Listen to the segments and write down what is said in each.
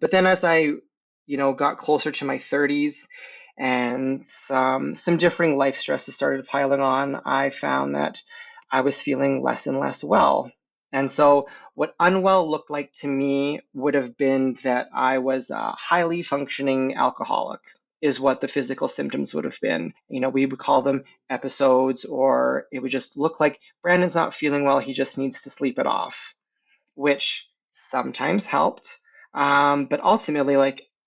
But then as I, got closer to my 30s and some differing life stresses started piling on, I found that I was feeling less and less well. And so what unwell looked like to me would have been that I was a highly functioning alcoholic, is what the physical symptoms would have been. We would call them episodes, or it would just look like Brandon's not feeling well, he just needs to sleep it off, which sometimes helped. But ultimately,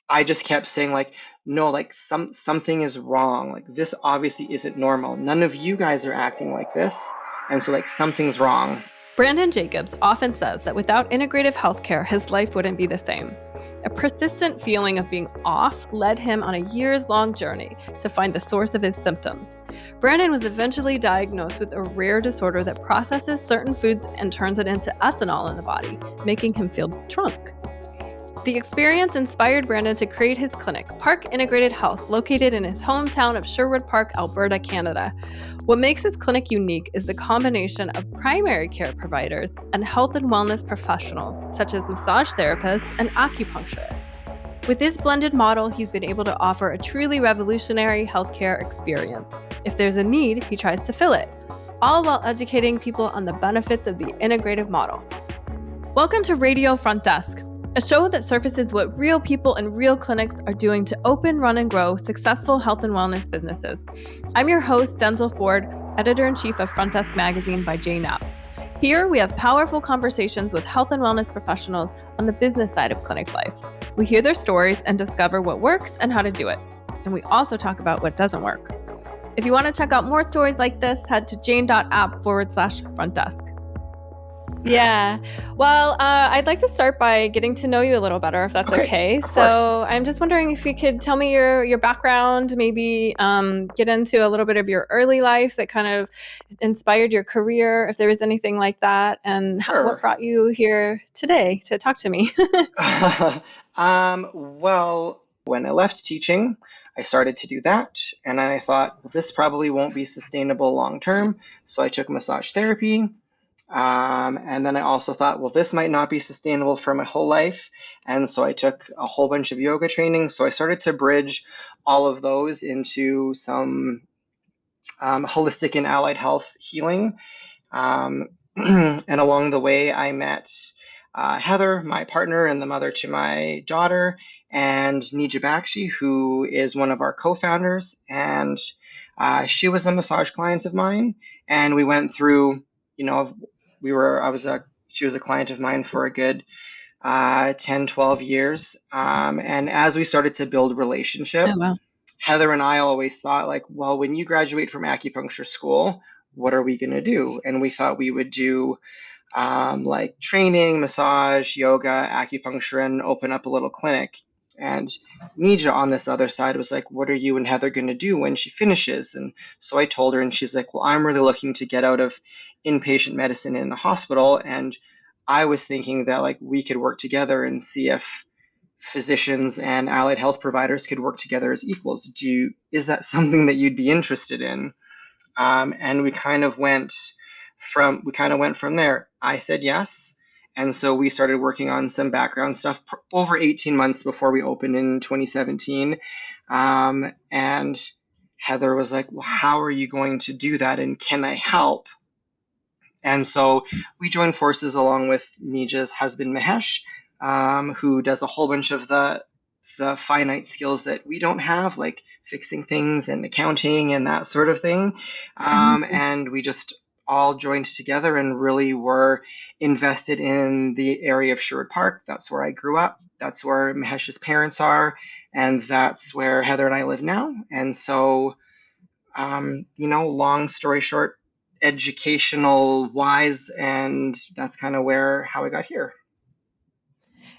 I just kept saying, no, something is wrong. Like, this obviously isn't normal. None of you guys are acting like this. And so, something's wrong. Brandon Jacobs often says that without integrative healthcare, his life wouldn't be the same. A persistent feeling of being off led him on a years-long journey to find the source of his symptoms. Brandon was eventually diagnosed with a rare disorder that processes certain foods and turns it into ethanol in the body, making him feel drunk. The experience inspired Brandon to create his clinic, Park Integrative Health, located in his hometown of Sherwood Park, Alberta, Canada. What makes his clinic unique is the combination of primary care providers and health and wellness professionals, such as massage therapists and acupuncturists. With this blended model, he's been able to offer a truly revolutionary healthcare experience. If there's a need, he tries to fill it, all while educating people on the benefits of the integrative model. Welcome to Radio Front Desk, a show that surfaces what real people and real clinics are doing to open, run, and grow successful health and wellness businesses. I'm your host, Denzel Ford, editor-in-chief of Front Desk Magazine by Jane Knapp. Here, we have powerful conversations with health and wellness professionals on the business side of clinic life. We hear their stories and discover what works and how to do it. And we also talk about what doesn't work. If you want to check out more stories like this, head to jane.app/front desk. Yeah. Well, I'd like to start by getting to know you a little better, if that's okay. So I'm just wondering if you could tell me your background, maybe get into a little bit of your early life that kind of inspired your career, if there was anything like that, and what brought you here today to talk to me. Well, when I left teaching, I started to do that, and I thought, well, this probably won't be sustainable long term, so I took massage therapy. And then I also thought, well, this might not be sustainable for my whole life. And so I took a whole bunch of yoga training. So I started to bridge all of those into some holistic and allied health healing. And along the way, I met Heather, my partner and the mother to my daughter, and Nija Bakshi, who is one of our co-founders. And she was a massage client of mine. And we went through, she was a client of mine for a good 10, 12 years. And as we started to build relationship, Heather and I always thought, well, when you graduate from acupuncture school, what are we going to do? And we thought we would do training, massage, yoga, acupuncture, and open up a little clinic. And Nija on this other side was like, what are you and Heather going to do when she finishes? And so I told her, and she's like, well, I'm really looking to get out of inpatient medicine in the hospital. And I was thinking that we could work together and see if physicians and allied health providers could work together as equals. Is that something that you'd be interested in? And we kind of went from there. I said yes. And so we started working on some background stuff over 18 months before we opened in 2017. And Heather was like, well, how are you going to do that? And can I help? And so we joined forces along with Nija's husband, Mahesh, who does a whole bunch of the finite skills that we don't have, like fixing things and accounting and that sort of thing. And we just all joined together and really were invested in the area of Sherwood Park. That's where I grew up. That's where Mahesh's parents are. And that's where Heather and I live now. And so, long story short, educational wise, and that's kind of how I got here.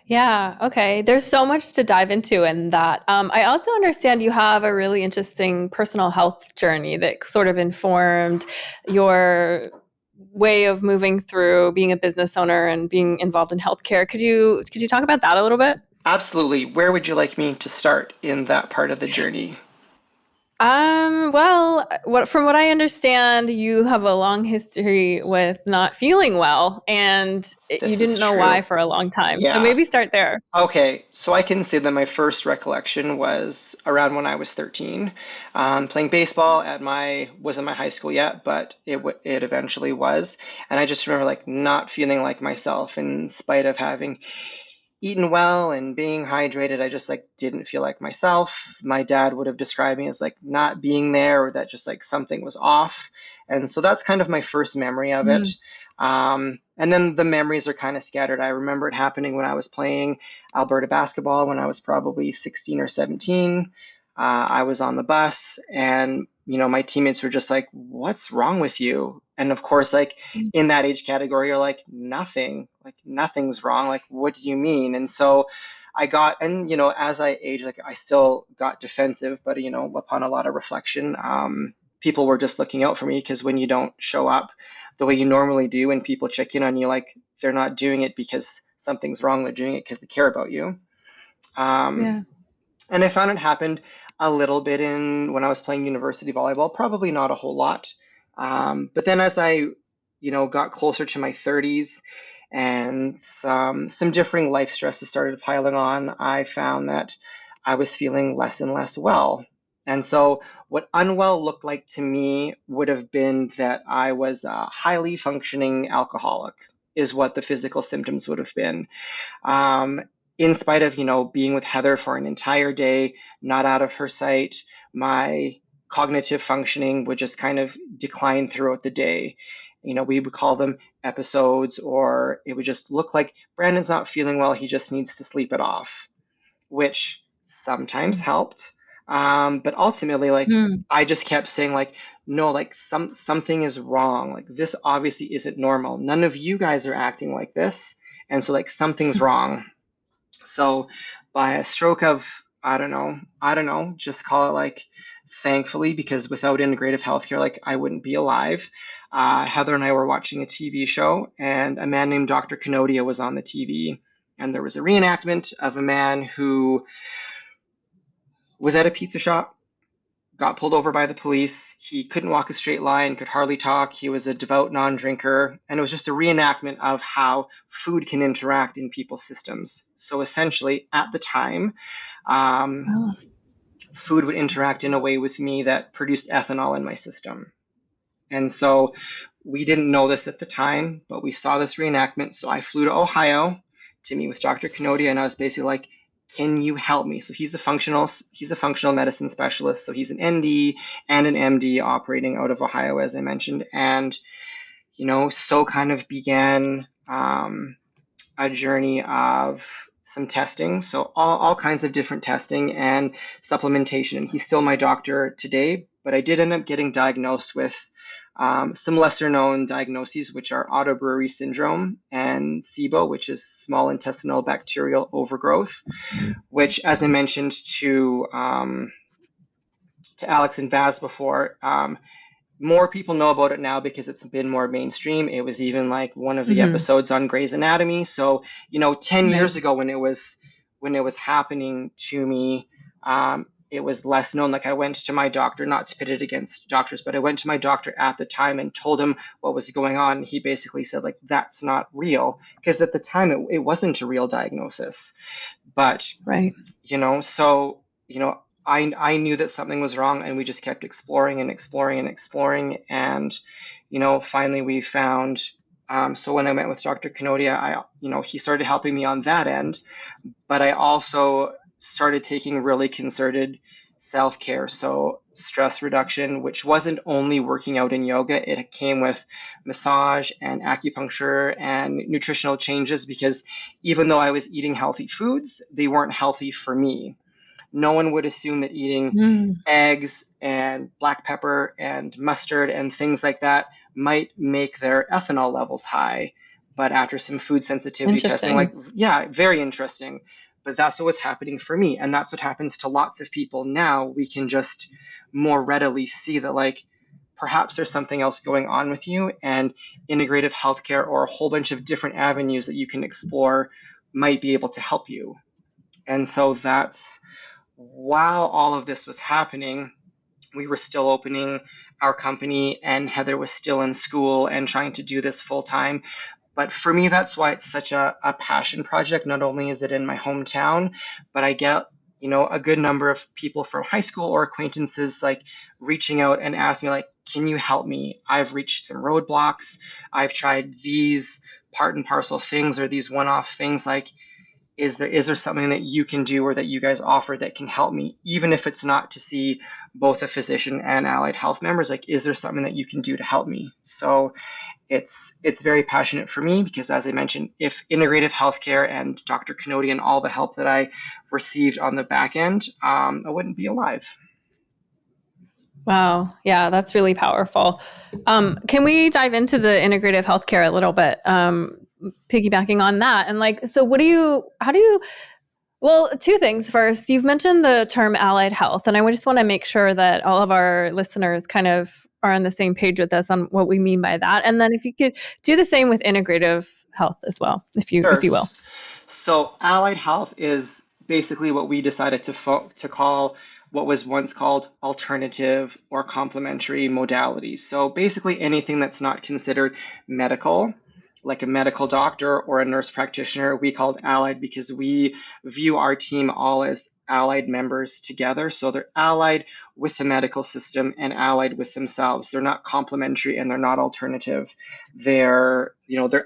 Yeah. Okay. There's so much to dive into in that. I also understand you have a really interesting personal health journey that sort of informed your way of moving through being a business owner and being involved in healthcare. Could you talk about that a little bit? Absolutely. Where would you like me to start in that part of the journey? Well, from what I understand, you have a long history with not feeling well, and you This is didn't know why true. for a long time. So Yeah. maybe start there. Okay, so I can say that my first recollection was around when I was 13, playing baseball at wasn't my high school yet, but it eventually was, and I just remember like not feeling like myself in spite of having eaten well and being hydrated. I just like didn't feel like myself. My dad would have described me as like not being there, or that just like something was off. And so that's kind of my first memory of it. Mm. And then the memories are kind of scattered. I remember it happening when I was playing Alberta basketball when I was probably 16 or 17. I was on the bus, and my teammates were just like, "What's wrong with you?" And of course, like in that age category, you're like nothing's wrong. Like, what do you mean? And so and as I aged, like I still got defensive, but upon a lot of reflection, people were just looking out for me, because when you don't show up the way you normally do and people check in on you, like they're not doing it because something's wrong. They're doing it because they care about you. Um, Yeah. and I found it happened a little bit when I was playing university volleyball, probably not a whole lot. But then as I, got closer to my 30s and some differing life stresses started piling on, I found that I was feeling less and less well. And so what unwell looked like to me would have been that I was a highly functioning alcoholic, is what the physical symptoms would have been. Um, in spite of, being with Heather for an entire day, not out of her sight, my cognitive functioning would just kind of decline throughout the day. We would call them episodes, or it would just look like Brandon's not feeling well. He just needs to sleep it off, which sometimes helped. But ultimately, like, Mm. I just kept saying, like, no, like something is wrong. Like, this obviously isn't normal. None of you guys are acting like this. And so, like, something's wrong. So by a stroke of, I don't know, just call it like thankfully, because without integrative healthcare, like I wouldn't be alive. Heather and I were watching a TV show, and a man named Dr. Canodia was on the TV. And there was a reenactment of a man who was at a pizza shop, got pulled over by the police. He couldn't walk a straight line, could hardly talk. He was a devout non-drinker, and it was just a reenactment of how food can interact in people's systems. So essentially, at the time, um, Oh. food would interact in a way with me that produced ethanol in my system. And so we didn't know this at the time, but we saw this reenactment. So I flew to Ohio to meet with Dr. Canodia, and I was basically like, can you help me? So he's a functional medicine specialist. So he's an ND and an MD operating out of Ohio, as I mentioned. And, so kind of began a journey of some testing. So all kinds of different testing and supplementation. And he's still my doctor today, but I did end up getting diagnosed with some lesser known diagnoses, which are autobrewery syndrome and SIBO, which is small intestinal bacterial overgrowth, which, as I mentioned to Alex and Vaz before, more people know about it now because it's been more mainstream. It was even like one of the Mm-hmm. episodes on Grey's Anatomy. So, 10 Right. years ago when it was happening to me, it was less known. Like I went to my doctor, not to pit it against doctors, but I went to my doctor at the time and told him what was going on. And he basically said, like, that's not real. Because at the time it wasn't a real diagnosis. But Right. so, I knew that something was wrong, and we just kept exploring and exploring and exploring. And, finally we found, so when I met with Dr. Canodia, he started helping me on that end, but I also started taking really concerted self-care. So stress reduction, which wasn't only working out in yoga, it came with massage and acupuncture and nutritional changes, because even though I was eating healthy foods, they weren't healthy for me. No one would assume that eating Mm. eggs and black pepper and mustard and things like that might make their ethanol levels high. But after some food sensitivity testing, like, Interesting. yeah, very interesting. But that's what was happening for me. And that's what happens to lots of people now. We can just more readily see that, like, perhaps there's something else going on with you, and integrative healthcare or a whole bunch of different avenues that you can explore might be able to help you. And so that's while all of this was happening, we were still opening our company and Heather was still in school and trying to do this full time. But for me, that's why it's such a passion project. Not only is it in my hometown, but I get, a good number of people from high school or acquaintances like reaching out and asking me like, can you help me? I've reached some roadblocks. I've tried these part and parcel things or these one-off things. Like, is there something that you can do or that you guys offer that can help me, even if it's not to see both a physician and allied health members? Like, is there something that you can do to help me? So it's very passionate for me because, as I mentioned, if integrative healthcare and Dr. Canody and all the help that I received on the back end, I wouldn't be alive. Wow. Yeah, that's really powerful. Can we dive into the integrative healthcare a little bit? Piggybacking on that. And like, so well, two things. First, you've mentioned the term allied health, and I just want to make sure that all of our listeners kind of are on the same page with us on what we mean by that. And then if you could do the same with integrative health as well, if you will. So allied health is basically what we decided to call what was once called alternative or complementary modalities. So basically anything that's not considered medical, like a medical doctor or a nurse practitioner, we called allied because we view our team all as allied members together. So they're allied with the medical system and allied with themselves. They're not complementary and they're not alternative. They're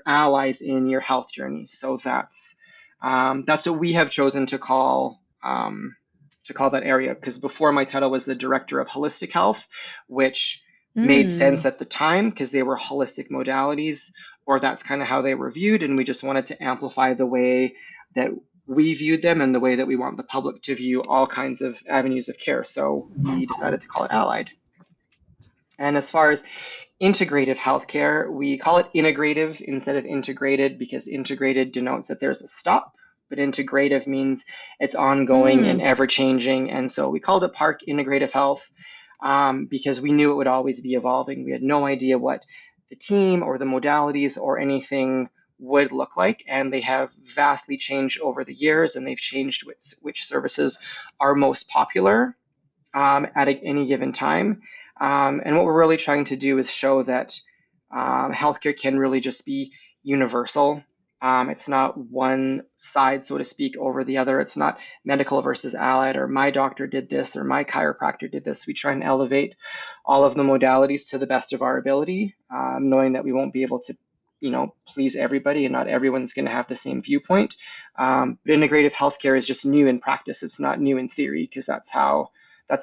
allies in your health journey. So that's what we have chosen to call that area, because before my title was the director of holistic health, which made sense at the time because they were holistic modalities, or that's kind of how they were viewed, and we just wanted to amplify the way that we viewed them and the way that we want the public to view all kinds of avenues of care. So we decided to call it allied. And as far as integrative healthcare, we call it integrative instead of integrated because integrated denotes that there's a stop, but integrative means it's ongoing and ever changing. And so we called it Park Integrative Health because we knew it would always be evolving. We had no idea what the team or the modalities or anything would look like, and they have vastly changed over the years, and they've changed which services are most popular at any given time. And what we're really trying to do is show that healthcare can really just be universal. It's not one side, so to speak, over the other. It's not medical versus allied, or my doctor did this, or my chiropractor did this. We try and elevate all of the modalities to the best of our ability, knowing that we won't be able to, please everybody, and not everyone's going to have the same viewpoint. But integrative healthcare is just new in practice. It's not new in theory, because that's how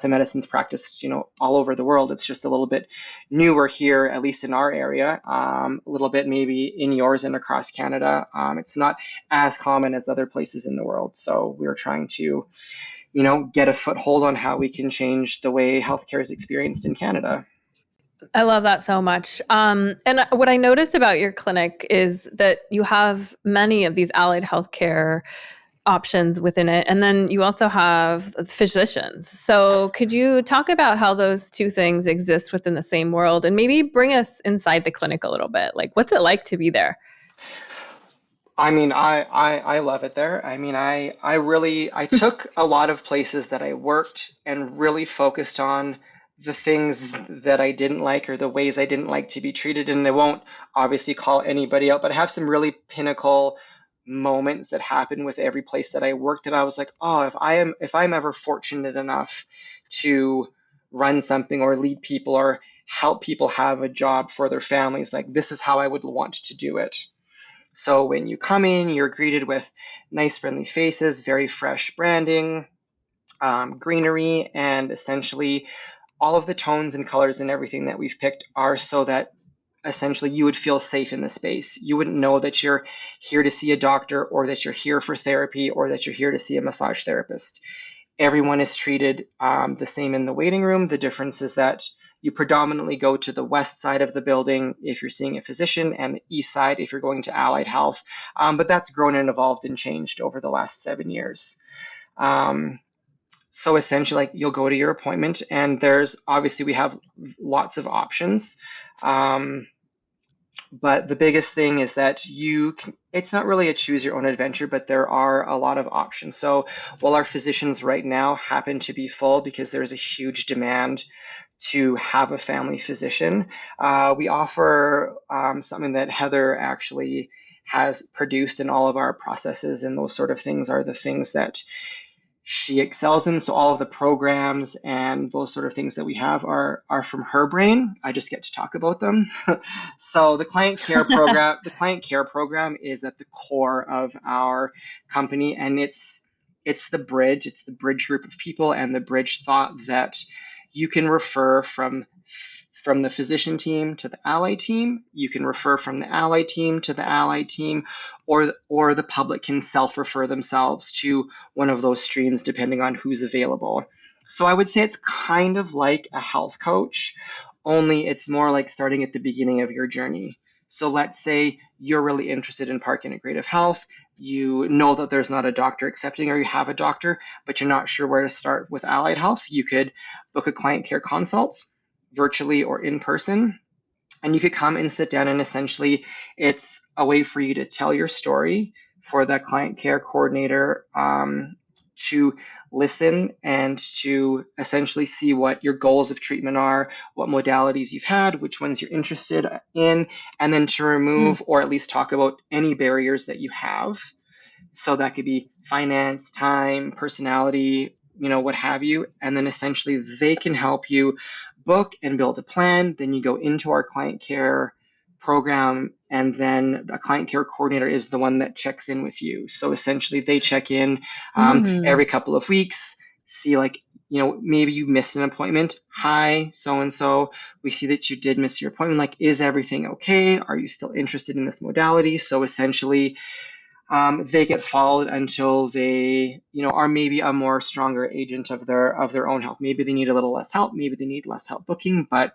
medicine's practiced, all over the world. It's just a little bit newer here, at least in our area, a little bit maybe in yours and across Canada. It's not as common as other places in the world. So we're trying to, get a foothold on how we can change the way healthcare is experienced in Canada. I love that so much. And what I noticed about your clinic is that you have many of these allied healthcare options within it. And then you also have physicians. So could you talk about how those two things exist within the same world and maybe bring us inside the clinic a little bit? Like, what's it like to be there? I mean, I love it there. I mean, I took a lot of places that I worked and really focused on the things that I didn't like or the ways I didn't like to be treated. And I won't obviously call anybody out, but I have some really pinnacle moments that happen with every place that I worked. And I was like, oh, if I'm ever fortunate enough to run something or lead people or help people have a job for their families, like this is how I would want to do it. So when you come in, you're greeted with nice, friendly faces, very fresh branding, greenery, and essentially all of the tones and colors and everything that we've picked are so that essentially you would feel safe in the space. You wouldn't know that you're here to see a doctor or that you're here for therapy or that you're here to see a massage therapist. Everyone is treated the same in the waiting room. The difference is that you predominantly go to the west side of the building if you're seeing a physician and the east side if you're going to allied health. But that's grown and evolved and changed over the last 7 years. So essentially, like, you'll go to your appointment and we have lots of options. But the biggest thing is that it's not really a choose your own adventure, but there are a lot of options. So while our physicians right now happen to be full because there's a huge demand to have a family physician, we offer something that Heather actually has produced in all of our processes, and those sort of things are the things that she excels in. So all of the programs and those sort of things that we have are from her brain. I just get to talk about them. So the client care program is at the core of our company, and it's the bridge group of people and the bridge thought that you can refer from the physician team to the ally team. You can refer from the ally team to the ally team, or the public can self-refer themselves to one of those streams depending on who's available. So I would say it's kind of like a health coach, only it's more like starting at the beginning of your journey. So let's say you're really interested in Park Integrative Health. You know that there's not a doctor accepting, or you have a doctor, but you're not sure where to start with allied health. You could book a client care consult virtually or in person, and you could come and sit down, and essentially it's a way for you to tell your story, for the client care coordinator to listen and to essentially see what your goals of treatment are, what modalities you've had, which ones you're interested in, and then to remove or at least talk about any barriers that you have. So that could be finance, time, personality, what have you. And then essentially they can help you book and build a plan. Then you go into our client care program, and then a client care coordinator is the one that checks in with you. So essentially they check in every couple of weeks, see maybe you missed an appointment. Hi, so-and-so, we see that you did miss your appointment. Like, is everything okay? Are you still interested in this modality? So essentially, they get followed until they, are maybe a more stronger agent of their own health. Maybe they need a little less help. Maybe they need less help booking, but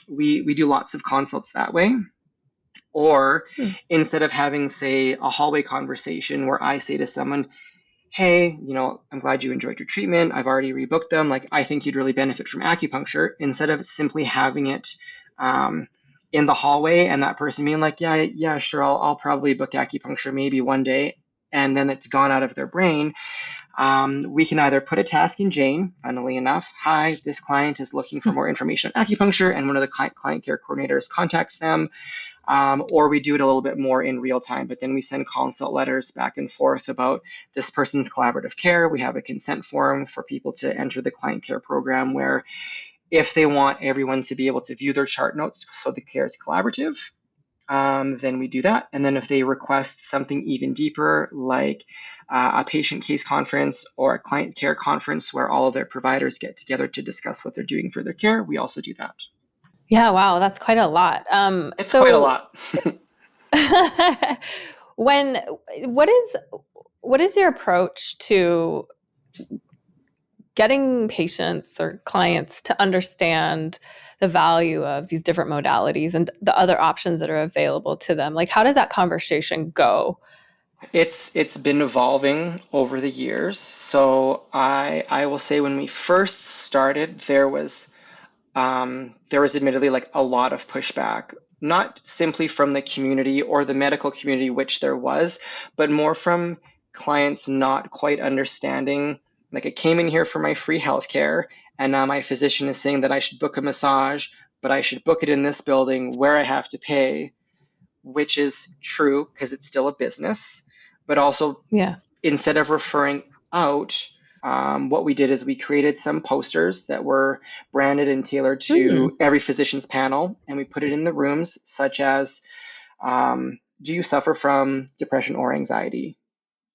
we do lots of consults that way. Or instead of having, say, a hallway conversation where I say to someone, hey, I'm glad you enjoyed your treatment. I've already rebooked them. Like, I think you'd really benefit from acupuncture. Instead of simply having it in the hallway and that person being like, yeah, sure, I'll probably book acupuncture maybe one day, and then it's gone out of their brain. We can either put a task in Jane, funnily enough. Hi, this client is looking for more information on acupuncture, and one of the client care coordinators contacts them. Or we do it a little bit more in real time, but then we send consult letters back and forth about this person's collaborative care. We have a consent form for people to enter the client care program, where if they want everyone to be able to view their chart notes so the care is collaborative, then we do that. And then if they request something even deeper, like a patient case conference or a client care conference where all of their providers get together to discuss what they're doing for their care, we also do that. Yeah, wow, that's quite a lot. It's quite a lot. What is your approach to getting patients or clients to understand the value of these different modalities and the other options that are available to them? Like, how does that conversation go? It's been evolving over the years. So I will say, when we first started, there was admittedly like a lot of pushback, not simply from the community or the medical community, which there was, but more from clients not quite understanding. Like, I came in here for my free healthcare, and now my physician is saying that I should book a massage, but I should book it in this building where I have to pay, which is true because it's still a business. But also, instead of referring out, what we did is we created some posters that were branded and tailored to every physician's panel, and we put it in the rooms, such as, do you suffer from depression or anxiety?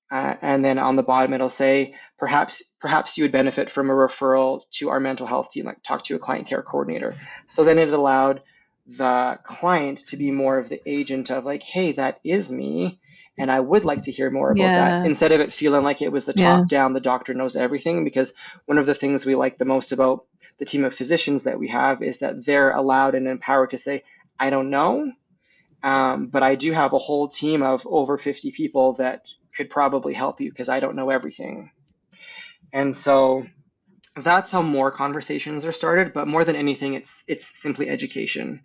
And then on the bottom, it'll say, perhaps you would benefit from a referral to our mental health team, like talk to a client care coordinator. So then it allowed the client to be more of the agent of like, hey, that is me, and I would like to hear more about that, instead of it feeling like it was the top down, the doctor knows everything. Because one of the things we like the most about the team of physicians that we have is that they're allowed and empowered to say, I don't know, but I do have a whole team of over 50 people that could probably help you because I don't know everything. And so that's how more conversations are started. But more than anything, it's simply education.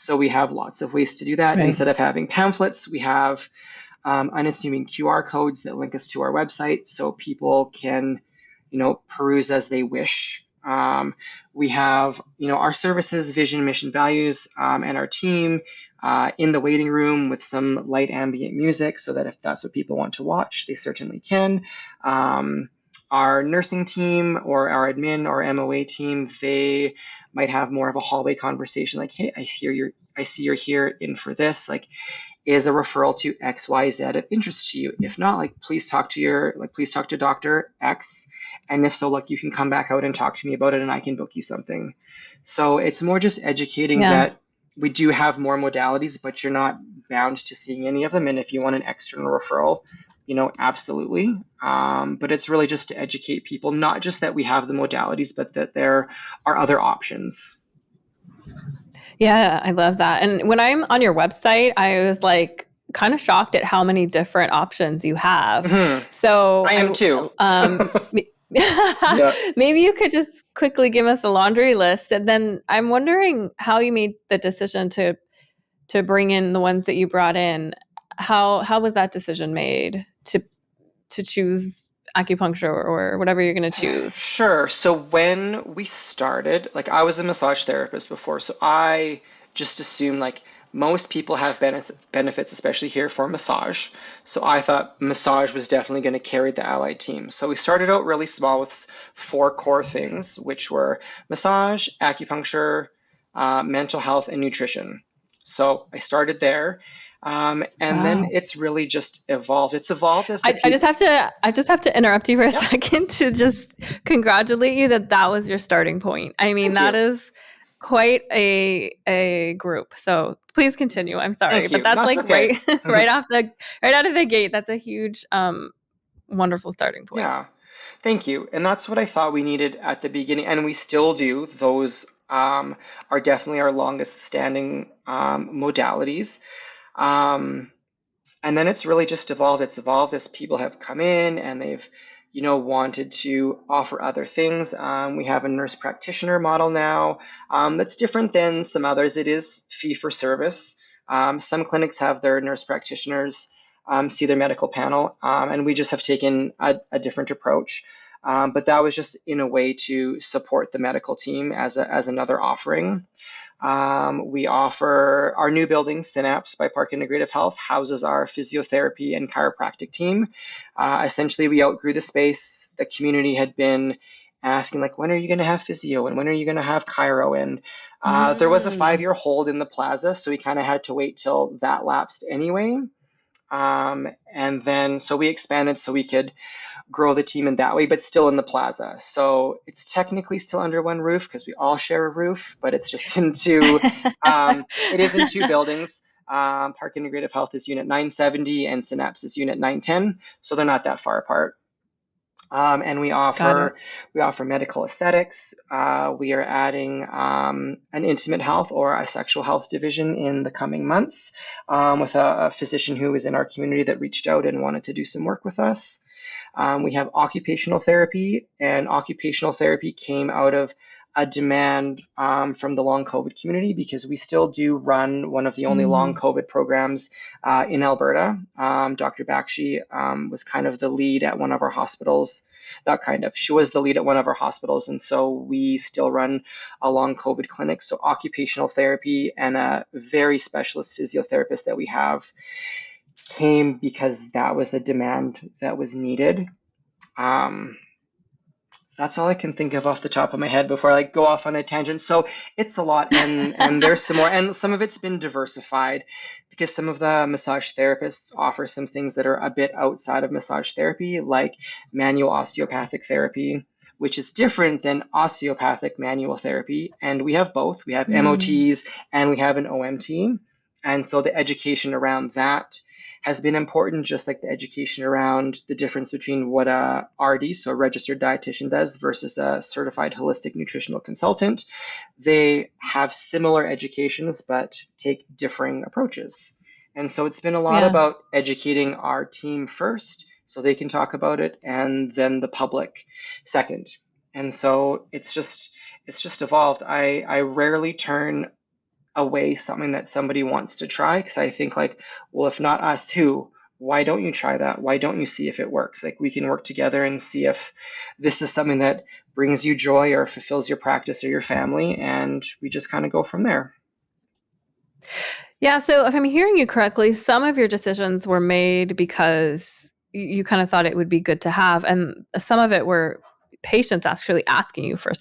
So we have lots of ways to do that. Right. Instead of having pamphlets, we have unassuming QR codes that link us to our website so people can, peruse as they wish. We have, our services, vision, mission, values, and our team in the waiting room with some light ambient music so that if that's what people want to watch, they certainly can. Our nursing team or our admin or MOA team, they might have more of a hallway conversation like, hey, I see you're here in for this. Like, is a referral to XYZ of interest to you? If not, please talk to Dr. X. And if so, you can come back out and talk to me about it and I can book you something. So it's more just educating that we do have more modalities, but you're not bound to seeing any of them. And if you want an external referral, absolutely. But it's really just to educate people, not just that we have the modalities, but that there are other options. Yeah, I love that. And when I'm on your website, I was kind of shocked at how many different options you have. Mm-hmm. So I am too. Maybe you could just quickly give us a laundry list. And then I'm wondering how you made the decision to bring in the ones that you brought in. How was that decision made to choose acupuncture or whatever you're going to choose? Sure. So when we started, I was a massage therapist before, so I just assumed most people have benefits, especially here for massage. So I thought massage was definitely going to carry the allied team. So we started out really small with 4 core things, which were massage, acupuncture, mental health, and nutrition. So I started there. Then it's really just evolved. It's evolved as I just have to interrupt you for a second to just congratulate you that was your starting point. I mean, that is quite a group. So please continue. I'm sorry, but that's okay. right out of the gate. That's a huge, wonderful starting point. Yeah, thank you. And that's what I thought we needed at the beginning, and we still do. Those are definitely our longest standing modalities. And then it's really just evolved. It's evolved as people have come in and they've, wanted to offer other things. We have a nurse practitioner model now that's different than some others. It is fee for service. Some clinics have their nurse practitioners see their medical panel, and we just have taken a different approach. But that was just in a way to support the medical team as another offering. We offer our new building, Synapse by Park Integrative Health, houses our physiotherapy and chiropractic team. Essentially, we outgrew the space. The community had been asking, when are you going to have physio and when are you going to have chiro? And there was a 5-year hold in the plaza, so we kind of had to wait till that lapsed anyway. And then so we expanded so we could grow the team in that way, but still in the plaza. So it's technically still under one roof because we all share a roof, but it's just it is in 2 buildings. Park Integrative Health is Unit 970 and Synapse is Unit 910. So they're not that far apart. And we offer medical aesthetics. We are adding an intimate health or a sexual health division in the coming months with a physician who was in our community that reached out and wanted to do some work with us. We have occupational therapy, and occupational therapy came out of a demand from the long COVID community because we still do run one of the only long COVID programs in Alberta. Dr. Bakshi was kind of the lead at one of our hospitals. She was the lead at one of our hospitals, and so we still run a long COVID clinic. So occupational therapy and a very specialist physiotherapist that we have came because that was a demand that was needed. That's all I can think of off the top of my head before I go off on a tangent. So it's a lot, and there's some more, and some of it's been diversified because some of the massage therapists offer some things that are a bit outside of massage therapy, like manual osteopathic therapy, which is different than osteopathic manual therapy. And we have both. We have MOTs and we have an OMT. And so the education around that has been important, just like the education around the difference between what a RD, so a registered dietitian, does versus a certified holistic nutritional consultant. They have similar educations, but take differing approaches. And so it's been a lot about educating our team first so they can talk about it, and then the public second. And so it's just evolved. I rarely turn away something that somebody wants to try, because I think like, well, if not us, who? Why don't you try that? Why don't you see if it works? Like we can work together and see if this is something that brings you joy or fulfills your practice or your family, and we just kind of go from there. Yeah, so if I'm hearing you correctly, some of your decisions were made because you kind of thought it would be good to have, and some of it were patients actually asking you for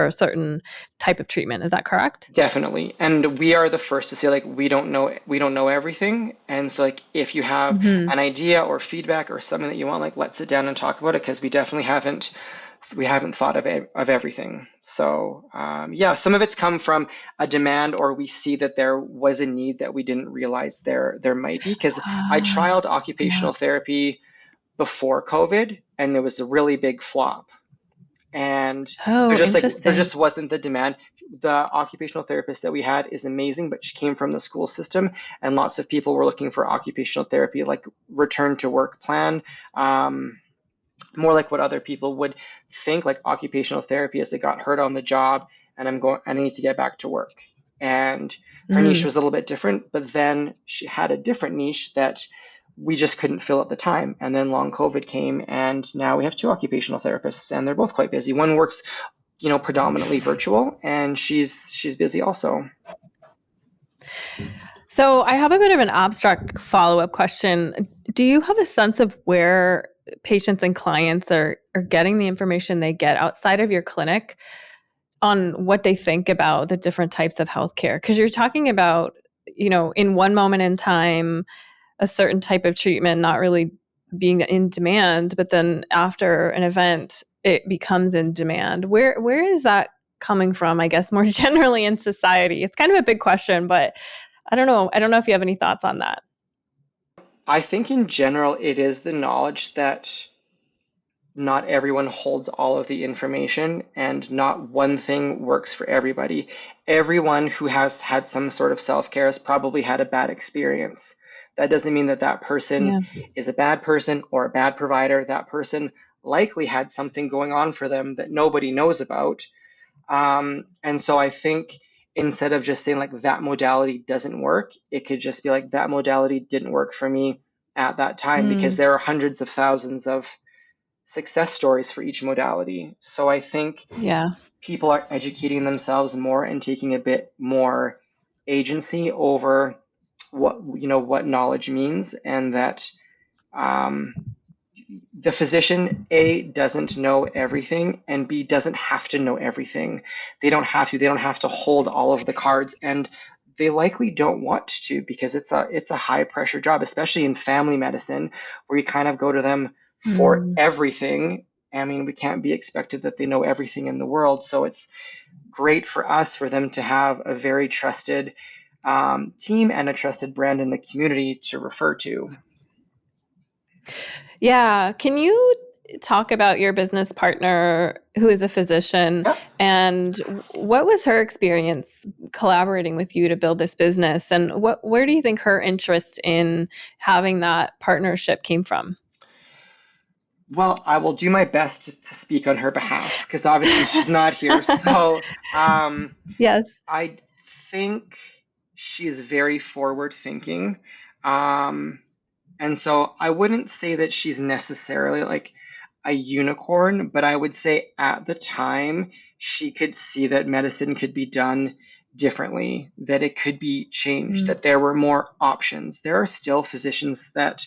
a certain type of treatment. Is that correct? Definitely. And we are the first to say like we don't know everything. And so like if you have Mm-hmm. an idea or feedback or something that you want, like let's sit down and talk about it, because we definitely haven't thought of everything. So yeah, some of it's come from a demand, or we see that there was a need that we didn't realize there might be. Because I trialed Yeah. occupational therapy before COVID, and it was a really big flop. And Oh, there interesting. just wasn't the demand. The occupational therapist that we had is amazing, but she came from the school system, and lots of people were looking for occupational therapy, like return to work plan. Um, More like what other people would think, like occupational therapy is I got hurt on the job and I need to get back to work. And her niche Mm. was a little bit different, but then she had a different niche that we just couldn't fill at the time. And then long COVID came, and now we have two occupational therapists, and they're both quite busy. One works, predominantly virtual, and she's busy also. So I have a bit of an abstract follow-up question. Do you have a sense of where patients and clients are getting the information they get outside of your clinic on what they think about the different types of healthcare? Because you're talking about, in one moment in time, a certain type of treatment not really being in demand, but then after an event, it becomes in demand. Where is that coming from, I guess, more generally in society? It's kind of a big question, but I don't know. I don't know if you have any thoughts on that. I think in general, it is the knowledge that not everyone holds all of the information, and not one thing works for everybody. Everyone who has had some sort of self-care has probably had a bad experience. That doesn't mean that that person Yeah. is a bad person or a bad provider. That person likely had something going on for them that nobody knows about. And so I think instead of just saying like that modality doesn't work, it could just be like that modality didn't work for me at that time, because Mm, there are hundreds of thousands of success stories for each modality. So I think yeah. people are educating themselves more and taking a bit more agency over what knowledge means, and that um, the physician A doesn't know everything, and B doesn't have to know everything. They don't have to hold all of the cards, and they likely don't want to, because it's a high pressure job, especially in family medicine, where you kind of go to them for Mm. everything. I mean, we can't be expected that they know everything in the world. So it's great for us for them to have a very trusted team and a trusted brand in the community to refer to. Yeah. Can you talk about your business partner who is a physician, Yeah. and what was her experience collaborating with you to build this business, and where do you think her interest in having that partnership came from? Well, I will do my best to speak on her behalf, because obviously she's not here. So Yes. I think she's very forward thinking. Um, and so I wouldn't say that she's necessarily like a unicorn, but I would say at the time she could see that medicine could be done differently, that it could be changed, Mm. that there were more options. There are still physicians that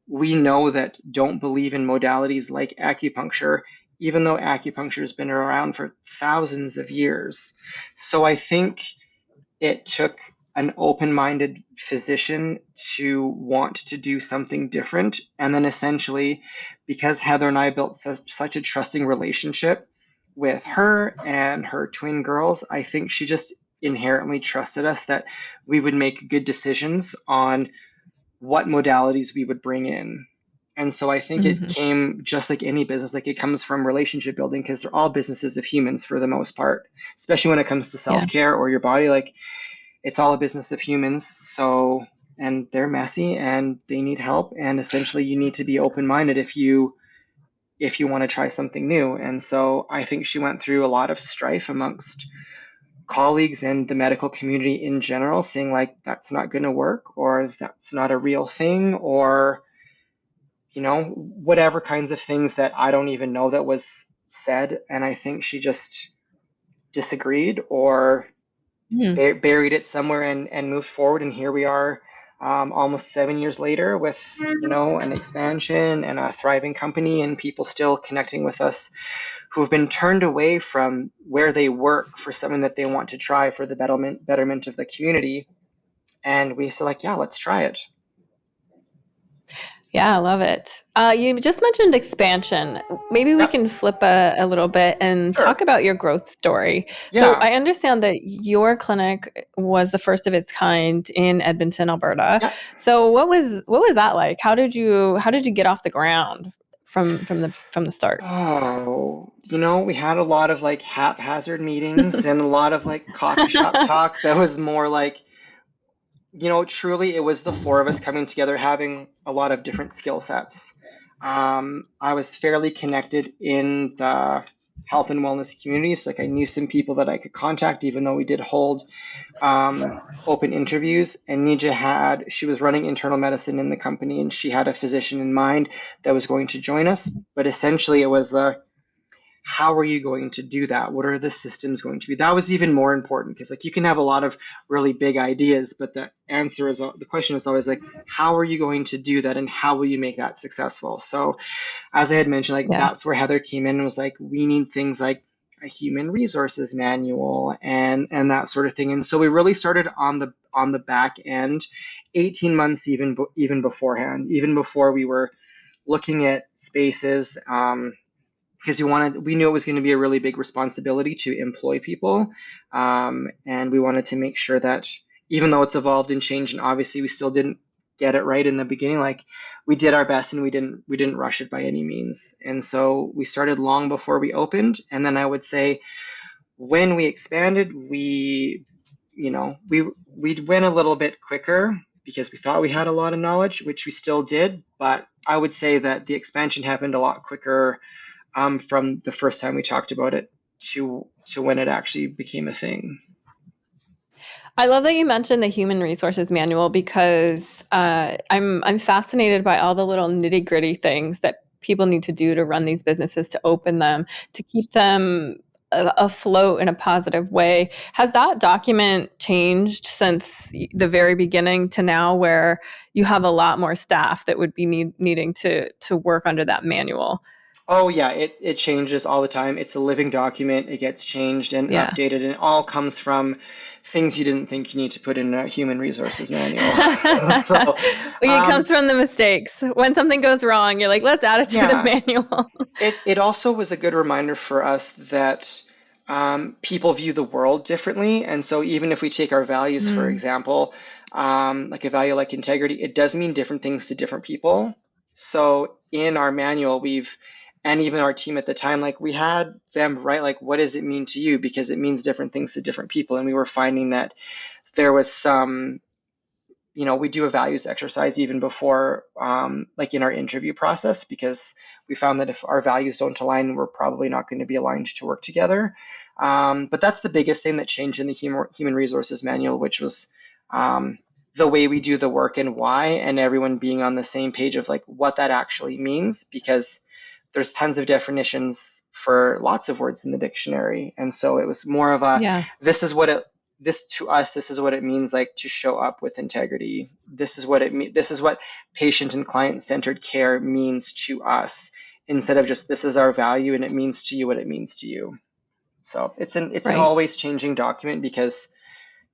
we know that don't believe in modalities like acupuncture, even though acupuncture has been around for thousands of years. So I think it took an open-minded physician to want to do something different. And then essentially, because Heather and I built such a trusting relationship with her and her twin girls, I think she just inherently trusted us that we would make good decisions on what modalities we would bring in. And so I think it Mhm. came just like any business, like it comes from relationship building, because they're all businesses of humans for the most part, especially when it comes to Yeah. self-care or your body. Like it's all a business of humans. So, and they're messy and they need help. And essentially you need to be open-minded if you want to try something new. And so I think she went through a lot of strife amongst colleagues and the medical community in general saying like that's not going to work, or that's not a real thing, or whatever kinds of things that I don't even know that was said. And I think she just disagreed or buried it somewhere and moved forward. And here we are, almost 7 years later with, an expansion and a thriving company and people still connecting with us who've been turned away from where they work for something that they want to try for the betterment of the community. And we said like, yeah, let's try it. Yeah, I love it. You just mentioned expansion. Maybe we Yep. can flip a little bit and talk Sure. about your growth story. So Yeah. I understand that your clinic was the first of its kind in Edmonton, Alberta. Yeah. So what was that like? How did you get off the ground from the start? Oh, we had a lot of like haphazard meetings and a lot of like coffee shop talk that was more like, truly it was the four of us coming together, having a lot of different skill sets. I was fairly connected in the health and wellness communities. Like I knew some people that I could contact, even though we did hold open interviews. And she was running internal medicine in the company, and she had a physician in mind that was going to join us. But essentially, it was how are you going to do that? What are the systems going to be? That was even more important because like you can have a lot of really big ideas, but the question is always like, how are you going to do that and how will you make that successful? So as I had mentioned, like Yeah. that's where Heather came in and was like, we need things like a human resources manual and that sort of thing. And so we really started on the back end, 18 months even beforehand, even before we were looking at spaces. Because we knew it was going to be a really big responsibility to employ people, and we wanted to make sure that even though it's evolved and changed, and obviously we still didn't get it right in the beginning, like we did our best and we didn't rush it by any means. And so we started long before we opened, and then I would say when we expanded, we went a little bit quicker because we thought we had a lot of knowledge, which we still did, but I would say that the expansion happened a lot quicker from the first time we talked about it to when it actually became a thing. I love that you mentioned the human resources manual because I'm fascinated by all the little nitty gritty things that people need to do to run these businesses, to open them, to keep them afloat in a positive way. Has that document changed since the very beginning to now, where you have a lot more staff that would be needing to work under that manual? Oh yeah, it changes all the time. It's a living document. It gets changed and Yeah. updated, and it all comes from things you didn't think you need to put in a human resources manual. So, It comes from the mistakes. When something goes wrong, you're like, let's add it to the yeah, manual. it also was a good reminder for us that people view the world differently, and so even if we take our values, for Mm, example, like a value like integrity, it does mean different things to different people. So in our manual, and even our team at the time, like we had them write like, what does it mean to you? Because it means different things to different people, and we were finding that there was some, we do a values exercise even before, like in our interview process, because we found that if our values don't align, we're probably not going to be aligned to work together. But that's the biggest thing that changed in the human resources manual, which was the way we do the work and why, and everyone being on the same page of like what that actually means, because there's tons of definitions for lots of words in the dictionary. And so it was more of a, yeah. this is what it this to us, this is what it means like to show up with integrity. This is what it means. This is what patient and client centered care means to us, instead of just this is our value and it means to you what it means to you. So it's an Right. always changing document because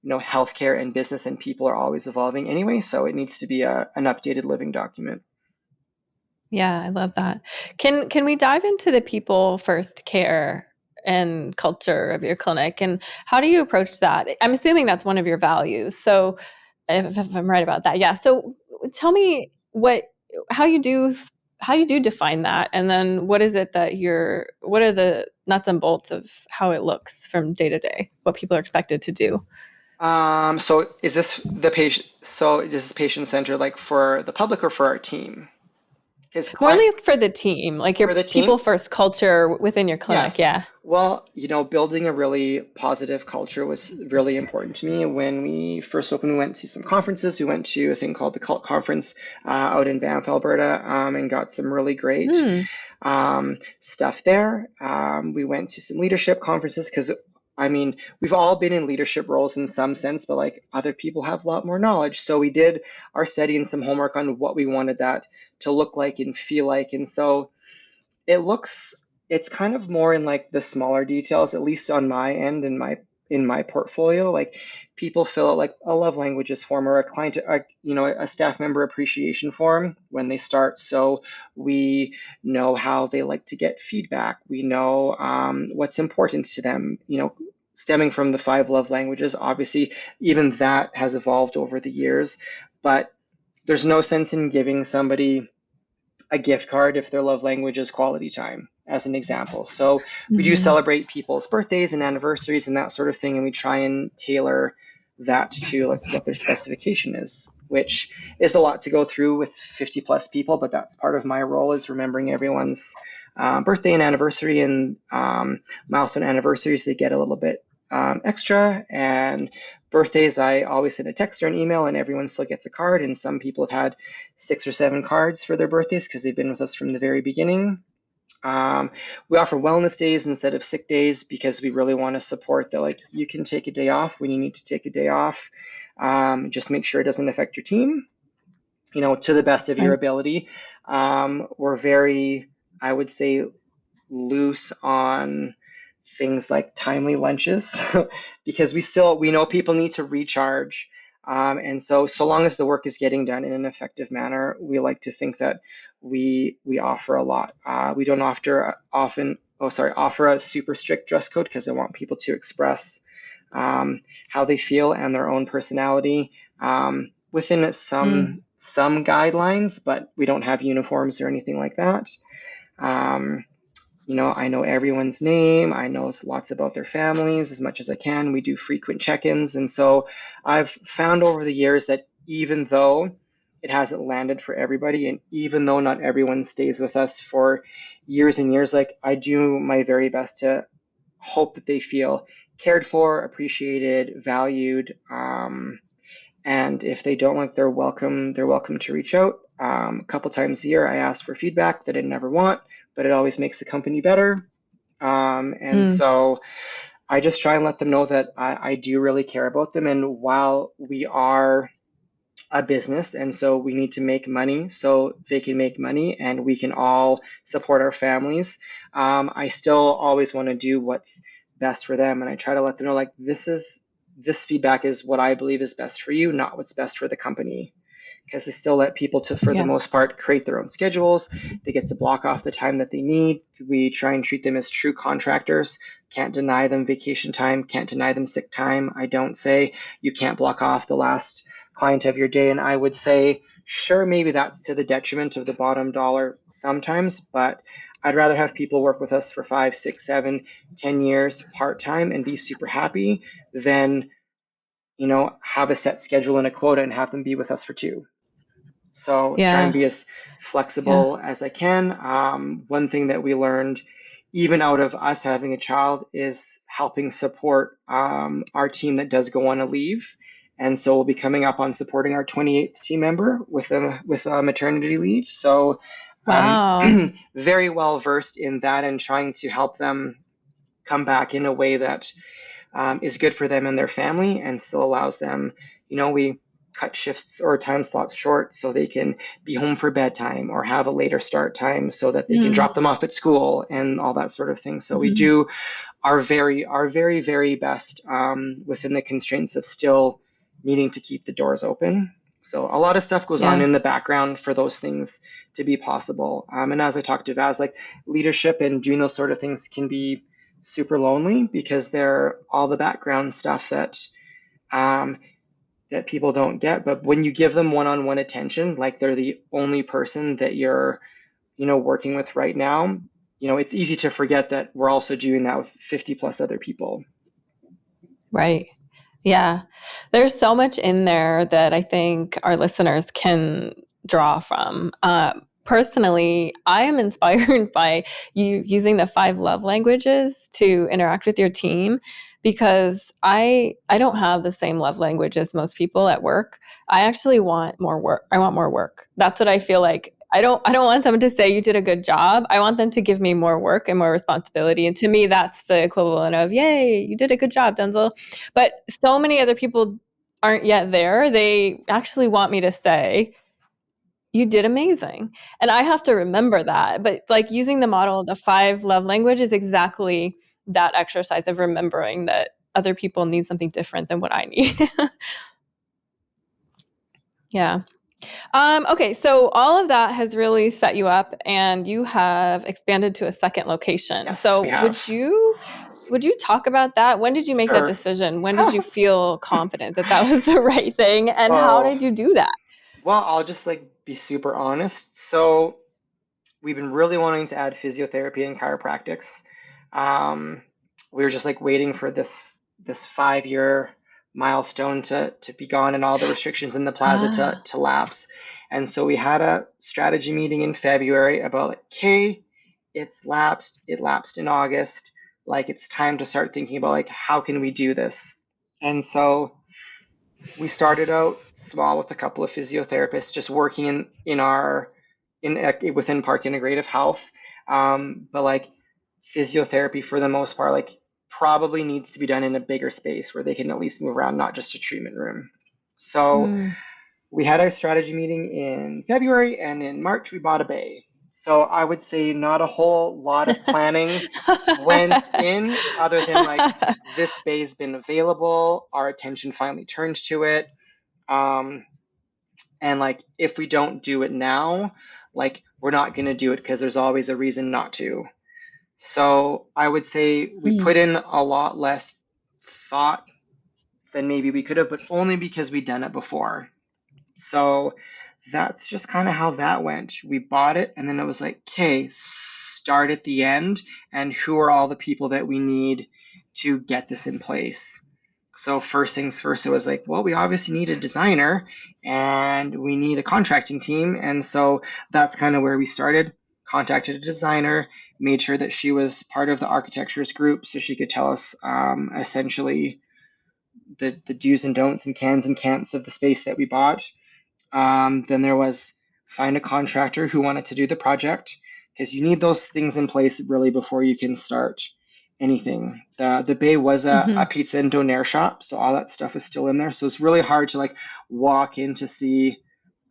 healthcare and business and people are always evolving anyway. So it needs to be an updated living document. Yeah, I love that. Can we dive into the people first care and culture of your clinic, and how do you approach that? I'm assuming that's one of your values. So if I'm right about that. Yeah. So tell me how you do define that, and then what are the nuts and bolts of how it looks from day to day, what people are expected to do? So is this the patient? So is this patient centered like for the public or for our team? Because More like for the team, like your for the team, people first culture within your clinic. yes. Yeah. Well, building a really positive culture was really important to me. When we first opened, we went to some conferences. We went to a thing called the Cult Conference out in Banff, Alberta, and got some really great stuff there. We went to some leadership conferences because, I mean, we've all been in leadership roles in some sense, but like other people have a lot more knowledge. So we did our study and some homework on what we wanted that to look like and feel like. And so it's kind of more in like the smaller details, at least on my end in my portfolio. Like people fill out like a love languages form or a client, a staff member appreciation form when they start. So we know how they like to get feedback. We know what's important to them. Stemming from the 5 love languages, obviously, even that has evolved over the years. But there's no sense in giving somebody a gift card if their love language is quality time, as an example. So we do celebrate people's birthdays and anniversaries and that sort of thing, and we try and tailor that to like what their specification is, which is a lot to go through with 50 plus people, but that's part of my role, is remembering everyone's birthday and anniversary, and milestone anniversaries, they get a little bit extra, and birthdays, I always send a text or an email, and everyone still gets a card. And some people have had 6 or 7 cards for their birthdays because they've been with us from the very beginning. We offer wellness days instead of sick days because we really want to support that. Like, you can take a day off when you need to take a day off. Just make sure it doesn't affect your team, to the best of your ability. We're very, I would say, loose on things like timely lunches because we know people need to recharge. And so long as the work is getting done in an effective manner, we like to think that we offer a lot. We don't offer a super strict dress code because I want people to express how they feel and their own personality within some guidelines, but we don't have uniforms or anything like that. I know everyone's name. I know lots about their families as much as I can. We do frequent check-ins. And so I've found over the years that even though it hasn't landed for everybody, and even though not everyone stays with us for years and years, like, I do my very best to hope that they feel cared for, appreciated, valued. And if they don't, like, they're welcome to reach out. A couple times a year, I ask for feedback that I never want, but it always makes the company better. So I just try and let them know that I do really care about them. And while we are a business, and so we need to make money so they can make money and we can all support our families, I still always want to do what's best for them. And I try to let them know, like, this feedback is what I believe is best for you, not what's best for the company. Because they still let people for the most part, create their own schedules. They get to block off the time that they need. We try and treat them as true contractors. Can't deny them vacation time, can't deny them sick time. I don't say you can't block off the last client of your day. And I would say, sure, maybe that's to the detriment of the bottom dollar sometimes, but I'd rather have people work with us for 5, 6, 7, 10 years part-time and be super happy than, have a set schedule and a quota and have them be with us for 2. So try and be as flexible as I can. One thing that we learned, even out of us having a child, is helping support our team that does go on a leave. And so we'll be coming up on supporting our 28th team member with a maternity leave. So very well versed in that and trying to help them come back in a way that is good for them and their family and still allows them, we cut shifts or time slots short so they can be home for bedtime or have a later start time so that they can drop them off at school and all that sort of thing. So we do our very, very best within the constraints of still needing to keep the doors open. So a lot of stuff goes on in the background for those things to be possible. And as I talked to Vaz, like, leadership and doing those sort of things can be super lonely because they're all the background stuff that that people don't get. But when you give them one-on-one attention, like they're the only person that you're, working with right now, it's easy to forget that we're also doing that with 50 plus other people. Right. Yeah. There's so much in there that I think our listeners can draw from. personally, I am inspired by you using the 5 love languages to interact with your team, because I don't have the same love language as most people at work. I actually want more work. I want more work. That's what I feel like. I don't want them to say you did a good job. I want them to give me more work and more responsibility. And to me, that's the equivalent of, yay, you did a good job, Denzel. But so many other people aren't yet there. They actually want me to say, you did amazing. And I have to remember that. But like using the model of the 5 love language is exactly that exercise of remembering that other people need something different than what I need. Yeah. Okay, so all of that has really set you up, and you have expanded to a second location. Yes, we So have. would you talk about that? When did you make that Sure. decision? When did you feel confident that that was the right thing, and how Oh, did you do that? well, I'll just like be super honest. So we've been really wanting to add physiotherapy and chiropractics. Um, we were just like waiting for this 5 year milestone to be gone and all the restrictions in the plaza Ah. to lapse. And so we had a strategy meeting in February about like, okay, it lapsed in August. Like it's time to start thinking about like how can we do this? And so we started out small with a couple of physiotherapists just working in our in within Park Integrative Health. But like physiotherapy for the most part, like probably needs to be done in a bigger space where they can at least move around, not just a treatment room. So Mm. we had our strategy meeting in February, and in March we bought a bay. So I would say not a whole lot of planning went in, other than like this bay's been available, our attention finally turned to it. Um, and like if we don't do it now, like we're not going to do it because there's always a reason not to. So I would say we Mm. put in a lot less thought than maybe we could have, but only because we'd done it before. So that's just kind of how that went. We bought it, and then it was like, okay, start at the end, and who are all the people that we need to get this in place? So first things first, it was like, well, we obviously need a designer and we need a contracting team. And so that's kind of where we started. Contacted a designer, made sure that she was part of the architectures group so she could tell us essentially the do's and don'ts and cans and can'ts of the space that we bought. Then there was find a contractor who wanted to do the project, because you need those things in place really before you can start anything. The bay was a Mhm. pizza and donair shop, so all that stuff is still in there. So it's really hard to like walk in to see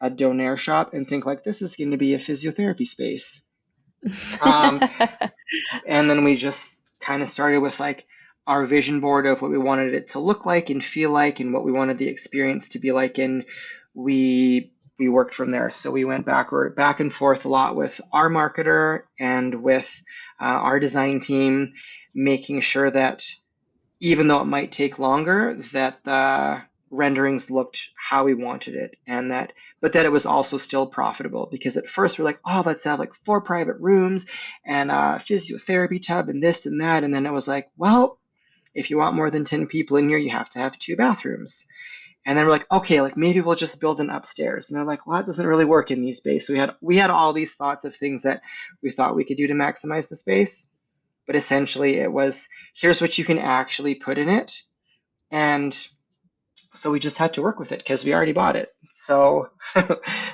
a donair shop and think like this is going to be a physiotherapy space. Um, and then we just kind of started with like our vision board of what we wanted it to look like and feel like and what we wanted the experience to be like, and we worked from there. So we went back and forth a lot with our marketer and with our design team, making sure that even though it might take longer, that the renderings looked how we wanted it, and that but that it was also still profitable. Because at first we're like, oh, let's have like 4 private rooms and a physiotherapy tub and this and that, and then it was like, well, if you want more than 10 people in here, you have to have 2 bathrooms. And then we're like, okay, like maybe we'll just build an upstairs. And they're like, well, that doesn't really work in these spaces. So we had all these thoughts of things that we thought we could do to maximize the space. But essentially it was, here's what you can actually put in it. And so we just had to work with it because we already bought it. So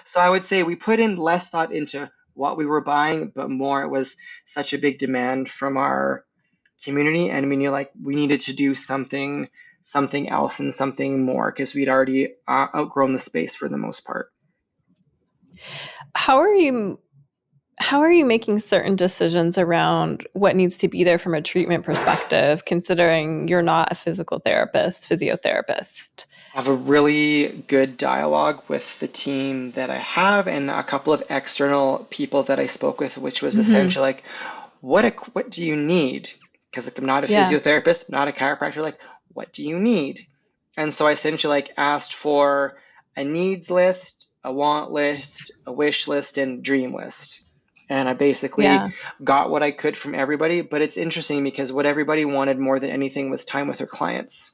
so I would say we put in less thought into what we were buying, but more it was such a big demand from our community, and we knew like we needed to do something else and something more because we'd already outgrown the space for the most part. How are you how are you making certain decisions around what needs to be there from a treatment perspective, considering you're not a physical therapist, physiotherapist? I have a really good dialogue with the team that I have and a couple of external people that I spoke with, which was Mhm. essentially like, what do you need? Because like I'm not a Yeah. physiotherapist, not a chiropractor. Like, what do you need? And so I essentially like asked for a needs list, a want list, a wish list, and dream list. And I basically Yeah. got what I could from everybody. But it's interesting because what everybody wanted more than anything was time with their clients.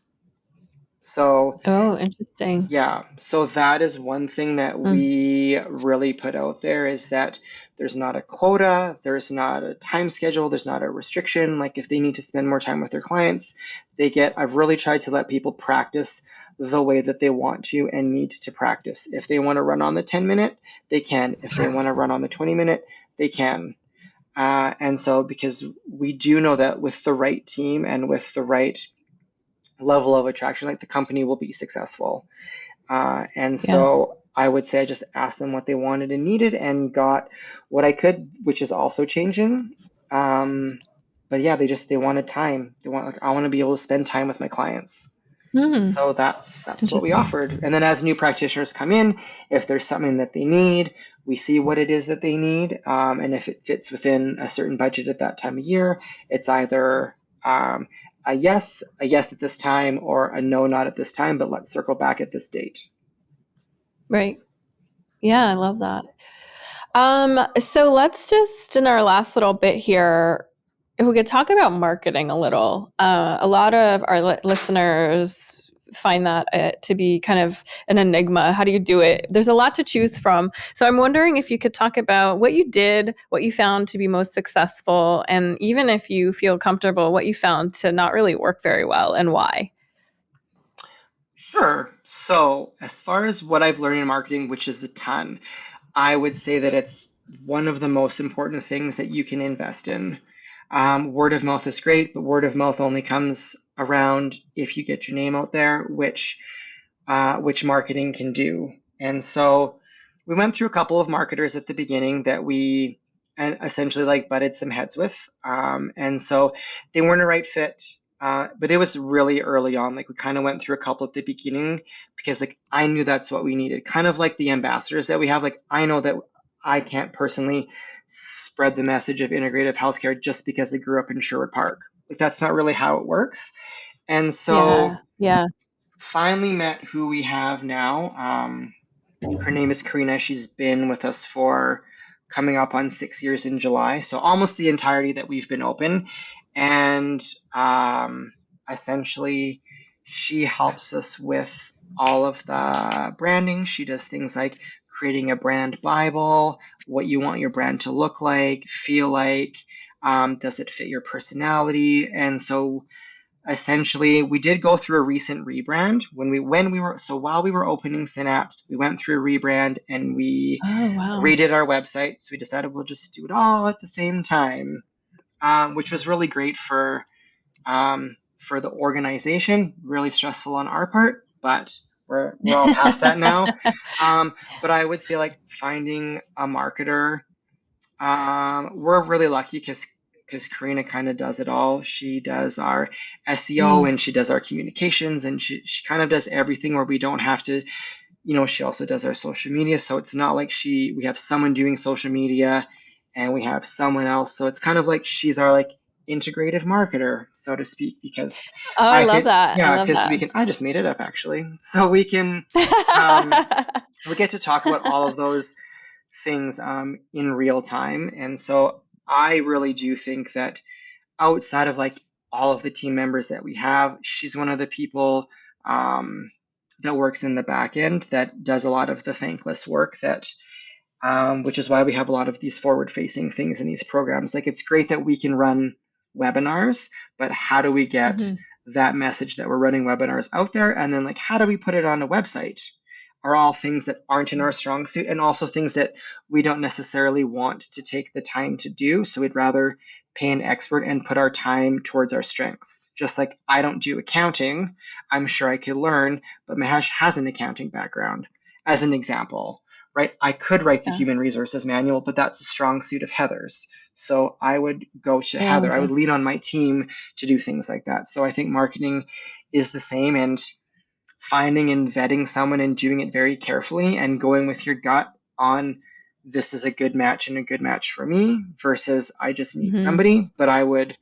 So Oh, interesting. yeah, so that is one thing that Mm. we really put out there, is that there's not a quota, there's not a time schedule, there's not a restriction. Like if they need to spend more time with their clients, I've really tried to let people practice the way that they want to and need to practice. If they want to run on the 10-minute, they can. If they want to run on the 20-minute, they can. And so because we do know that with the right team and with the right level of attraction, like the company will be successful. And Yeah. so I would say I just asked them what they wanted and needed and got what I could, which is also changing. But yeah, they wanted time. They want, like, I want to be able to spend time with my clients. Hmm. So that's what we Interesting. offered. And then as new practitioners come in, if there's something that they need, we see what it is that they need. And if it fits within a certain budget at that time of year, it's either a yes at this time, or a no, not at this time, but let's circle back at this date. Right. Yeah, I love that. So let's just, in our last little bit here, if we could talk about marketing a little. A lot of our listeners find that to be kind of an enigma. How do you do it? There's a lot to choose from. So I'm wondering if you could talk about what you did, what you found to be most successful, and even if you feel comfortable, what you found to not really work very well and why. Sure. So, as far as what I've learned in marketing, which is a ton, I would say that it's one of the most important things that you can invest in. Word of mouth is great, but word of mouth only comes around if you get your name out there, which marketing can do. And so we went through a couple of marketers at the beginning that we and essentially like butted some heads with. And so they weren't a right fit. But it was really early on. Like we kind of went through a couple at the beginning because like I knew that's what we needed. Kind of like the ambassadors that we have. Like I know that I can't personally spread the message of integrative healthcare just because I grew up in Sherwood Park. Like that's not really how it works. And Yeah. so Yeah. finally met who we have now. Her name is Karina. She's been with us for coming up on 6 years in July, so almost the entirety that we've been open. And essentially, she helps us with all of the branding. She does things like creating a brand Bible, what you want your brand to look like, feel like, does it fit your personality? And so essentially we did go through a recent rebrand while we were opening Synapse, we went through a rebrand and we Oh, wow. redid our website. So we decided we'll just do it all at the same time, which was really great for the organization. Really stressful on our part, but we're all past that now. But I would say like finding a marketer, we're really lucky because Karina kind of does it all. She does our SEO Mm. and she does our communications, and she kind of does everything where we don't have to, she also does our social media. So it's not like we have someone doing social media and we have someone else. So it's kind of like she's our like integrative marketer, so to speak, because Oh, I love that. I love that. I just made it up actually. So we get to talk about all of those things in real time. And so I really do think that outside of like all of the team members that we have, she's one of the people that works in the back end that does a lot of the thankless work which is why we have a lot of these forward facing things in these programs. Like it's great that we can run webinars, but how do we get that message that we're running webinars out there? And then like, how do we put it on a website? Are all things that aren't in our strong suit, and also things that we don't necessarily want to take the time to do. So we'd rather pay an expert and put our time towards our strengths. Just like I don't do accounting, I'm sure I could learn, but Mahesh has an accounting background, as an example, right? I could write the Yeah. human resources manual, but that's a strong suit of Heather's. So I would go to Oh, Heather. I okay. would lean on my team to do things like that. So I think marketing is the same, and finding and vetting someone and doing it very carefully and going with your gut on this is a good match and a good match for me versus I just need somebody. But I would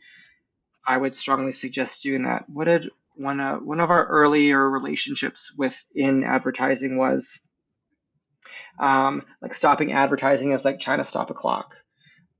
strongly suggest doing that. What did one of our earlier relationships within advertising was like stopping advertising is like trying to stop a clock,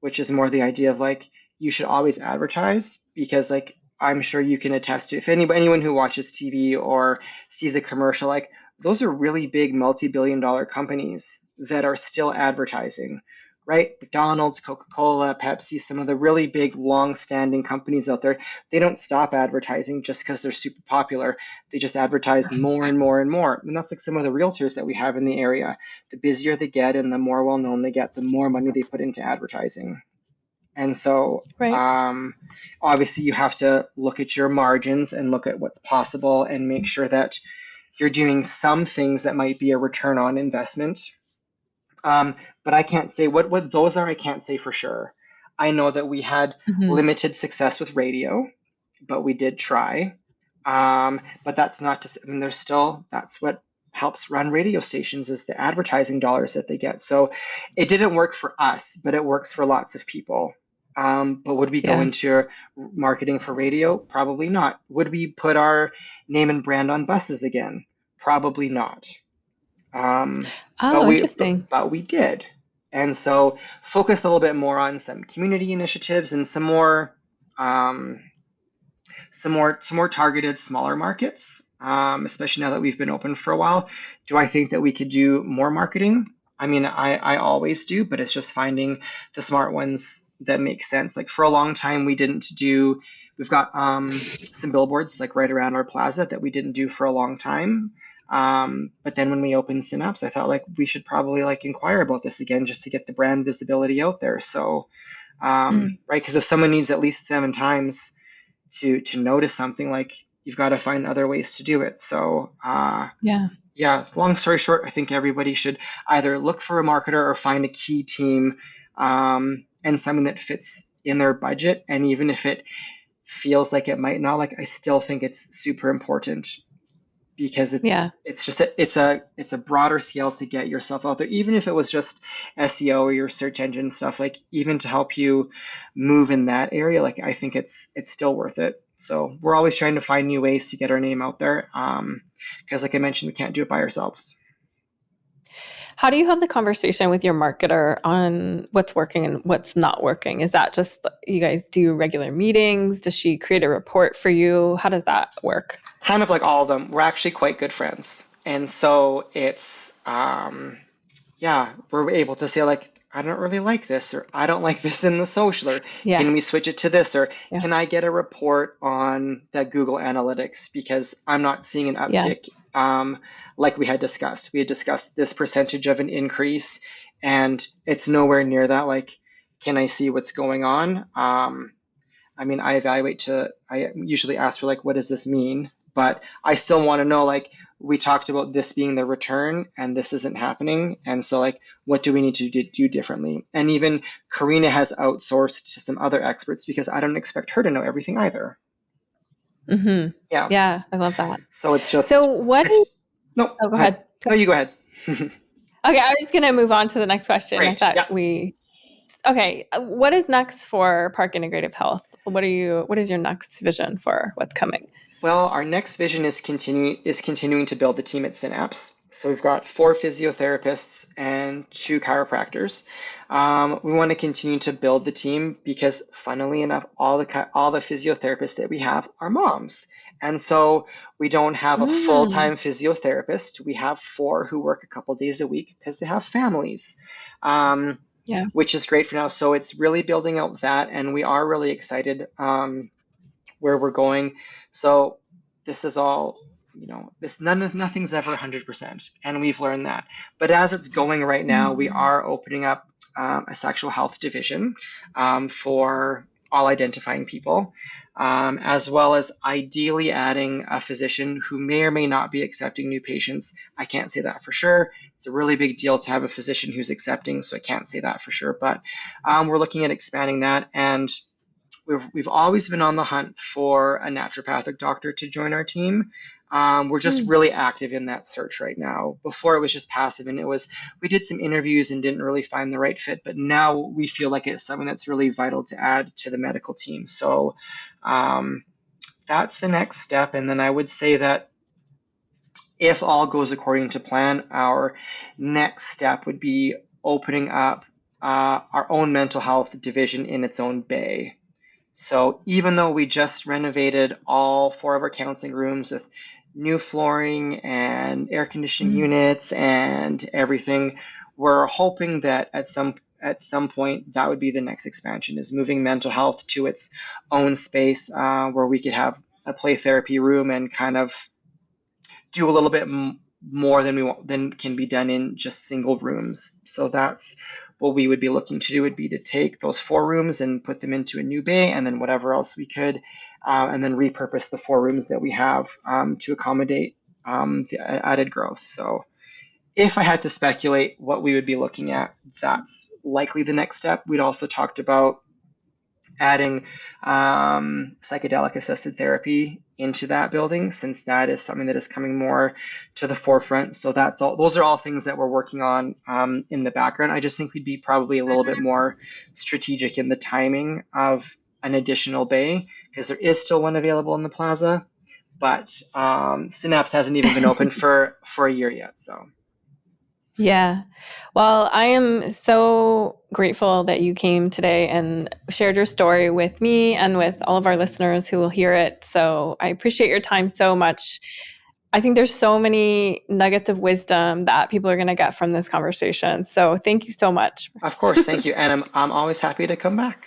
which is more the idea of like you should always advertise because like I'm sure you can attest to, if anyone who watches TV or sees a commercial, like those are really big multi-billion-dollar companies that are still advertising, right? McDonald's, Coca-Cola, Pepsi, some of the really big, long-standing companies out there, they don't stop advertising just because they're super popular. They just advertise more and more and more. And that's like some of the realtors that we have in the area. The busier they get and the more well-known they get, the more money they put into advertising. And so obviously you have to look at your margins and look at what's possible and make sure that you're doing some things that might be a return on investment. But I can't say what those are. I can't say for sure. I know that we had limited success with radio, but we did try. But that's not to say, I mean, there's still, that's what helps run radio stations is the advertising dollars that they get. So it didn't work for us, but it works for lots of people. But would we go into marketing for radio? Probably not. Would we put our name and brand on buses again? Probably not. Interesting. But we did. And so focus a little bit more on some community initiatives and some more targeted smaller markets, especially now that we've been open for a while. Do I think that we could do more marketing? I mean, I always do, but it's just finding the smart ones that make sense. Like for a long time, we've got some billboards like right around our plaza that we didn't do for a long time. But then when we opened Synapse, I thought like we should probably like inquire about this again just to get the brand visibility out there. So, right, because if someone needs at least 7 times to notice something, like you've got to find other ways to do it. So, long story short, I think everybody should either look for a marketer or find a key team and something that fits in their budget. And even if it feels like it might not, like I still think it's super important because it's a broader scale to get yourself out there, even if it was just SEO or your search engine stuff, like even to help you move in that area, like I think it's still worth it. So we're always trying to find new ways to get our name out there because like I mentioned, we can't do it by ourselves. How do you have the conversation with your marketer on what's working and what's not working? Is that just you guys do regular meetings? Does she create a report for you? How does that work? Kind of like all of them. We're actually quite good friends. And so it's, we're able to say like, I don't really like this, or I don't like this in the social, or can we switch it to this, or can I get a report on the Google Analytics because I'm not seeing an uptick like we had discussed. We had discussed this percentage of an increase and it's nowhere near that. Like, can I see what's going on? I mean, I usually ask for like, what does this mean? But I still want to know, like, we talked about this being the return and this isn't happening. And so like, what do we need to do differently? And even Karina has outsourced to some other experts because I don't expect her to know everything either. Yeah, I love that. So it's just. So what? No, go ahead. No, you go ahead. Okay, I was just going to move on to the next question. Great. I thought Okay, what is next for Park Integrative Health? What is your next vision for what's coming? Well, our next vision is continuing to build the team at Synapse. So we've got 4 physiotherapists and 2 chiropractors. We want to continue to build the team because, funnily enough, all the physiotherapists that we have are moms. And so we don't have a full-time physiotherapist. We have 4 who work a couple days a week because they have families, which is great for now. So it's really building out that, and we are really excited where we're going. So this is all, nothing's ever 100%, and we've learned that. But as it's going right now, we are opening up a sexual health division for all identifying people, as well as ideally adding a physician who may or may not be accepting new patients. I can't say that for sure. It's a really big deal to have a physician who's accepting, so I can't say that for sure. But we're looking at expanding that, and we've always been on the hunt for a naturopathic doctor to join our team. We're just really active in that search right now. Before it was just passive, and we did some interviews and didn't really find the right fit, but now we feel like it's something that's really vital to add to the medical team. So that's the next step. And then I would say that if all goes according to plan, our next step would be opening up our own mental health division in its own bay. So even though we just renovated all 4 of our counseling rooms with new flooring and air conditioning units and everything, we're hoping that at some point that would be the next expansion, is moving mental health to its own space, where we could have a play therapy room and kind of do a little bit more than can be done in just single rooms. So that's what we would be looking to do, would be to take those 4 rooms and put them into a new bay, and then whatever else we could, and then repurpose the 4 rooms that we have, to accommodate the added growth. So if I had to speculate what we would be looking at, that's likely the next step. We'd also talked about adding psychedelic assisted therapy into that building, since that is something that is coming more to the forefront. So those are all things that we're working on in the background. I just think we'd be probably a little bit more strategic in the timing of an additional bay, because there is still one available in the plaza, but Synapse hasn't even been open for a year yet. So yeah. Well, I am so grateful that you came today and shared your story with me and with all of our listeners who will hear it. So I appreciate your time so much. I think there's so many nuggets of wisdom that people are going to get from this conversation. So thank you so much. of course, thank you. And I'm always happy to come back.